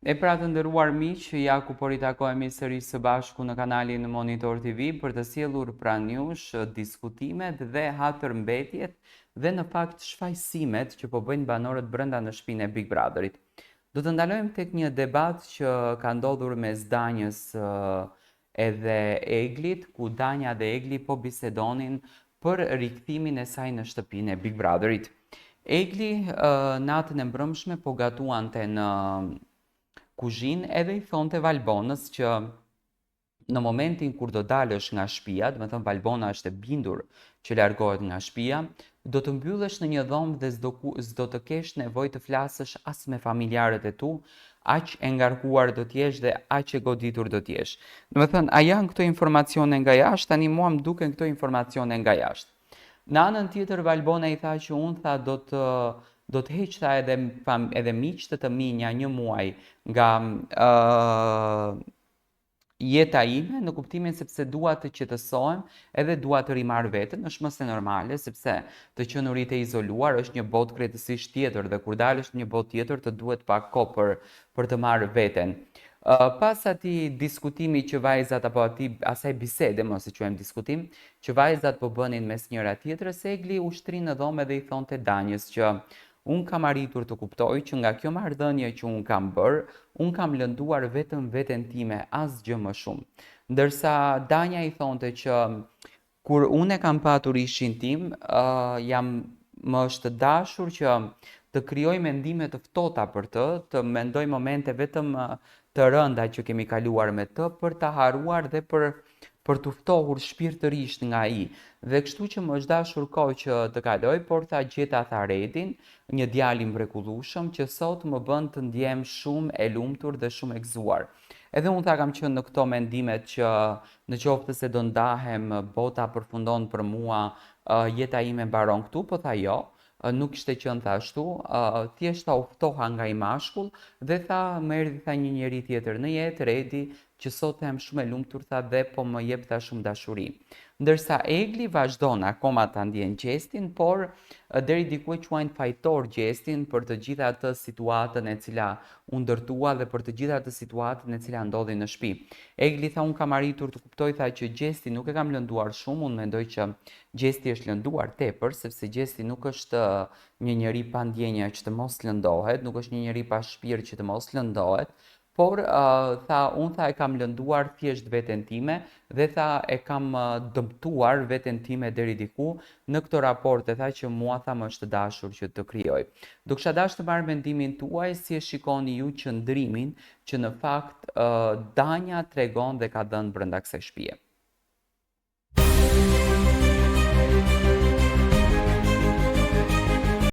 E pra të nderuar miq, ja ku po ritakohemi sërish së bashku në kanalin Monitor TV për të sjellur pranë jush diskutimet dhe hatërmbetjet dhe në fakt shfaqsimet që po bëjnë banorët brenda në shtëpinë e Big Brotherit. Do të ndalojmë tek një debat që ka ndodhur mes Danjës edhe Eglit, ku Danja dhe Egli po bisedonin për rikthimin e saj në shtëpinë e Big Brotherit. Egli natën e mbrëmshme po gatuante në kuzhinë edhe i thonte Valbonës që në momentin kur do dalësh nga shtëpia, do të thënë Valbona është e bindur që largohet nga shtëpia, do të mbyllesh në një dhomë dhe s'do të kesh nevojë të flasësh as me familjarët e tu, aq e ngarkuar do t'jesh dhe aq e goditur do t'jesh. Do të thënë, a janë këto informacione nga jashtë? Tani mua më duken këto informacione nga jashtë. Në anën tjetër Valbona i tha që unë tha do të heq tha edhe miqtë të mi një muaj nga jeta ime, në kuptimin sepse dua të qetësohem edhe dua të rimarr veten, është mëse normale sepse të qenurit e izoluar është një botë krejtësisht tjetër dhe kur dalësh në një botë tjetër të duhet pak kohë për të marrë veten. Pas atij diskutimi që vajzat apo asaj bisede, mos e quajmë diskutim, që vajzat po bënin mes njëra tjetrës, Egli u shtri në dhomë dhe i thonte Danjës që unë kam arritur të kuptoj që nga kjo marrëdhënie që unë kam bërë, unë kam lënduar vetëm veten time, asgjë më shumë. Ndërsa Danja i thonte që kur unë e kam patur ishin tim, më është dashur që të krijoj mendime të ftohta për të mendoj momente vetëm të rënda që kemi kaluar me të për ta harruar dhe për të ftohur shpirtërisht nga ai. Dhe kështu që më është dashur kohë që të kaloj, por tha gjeta tha Redin, një djalë i mrekullueshëm që sot më bën të ndjem shumë e lumtur dhe shumë e gëzuar. Edhe unë tha kam qenë në këto mendimet që në qoftë se do ndahem, bota përfundon për mua, jeta ime mbaron këtu, po tha jo. Nuk ishte qenë tha ashtu, thjesht u ftoha nga i mashkull dhe tha më erdhi tha një njeri tjetër në jetë, Redi, që sot jam shumë e lumtur tha dhe po më jep tha shumë dashuri. Ndërsa Egli vazhdon akoma ta ndjen gjestin, por deri diku e quajnë fajtor gjestin për të gjitha atë situatën e cila u ndërtua dhe për të gjitha atë situatën e cila ndodhi në shtëpi. Egli tha unë kam arritur të kuptoj tha që gjesti nuk e kam lënduar shumë, unë mendoj që gjesti është lënduar tepër, sepse gjesti nuk është një njeri pa ndjenja që të mos lëndohet, nuk është një njeri pa shpirt që të mos lëndohet, por unë tha e kam lënduar thjesht veten time dhe tha e kam dëmtuar veten time deri diku në këtë raport e tha që mua tha më është dashur që të krijoj. Do kisha dashur të marr mendimin tuaj si e shikoni ju qëndrimin që në fakt Danja tregon dhe ka dhënë brenda kësaj shtëpie.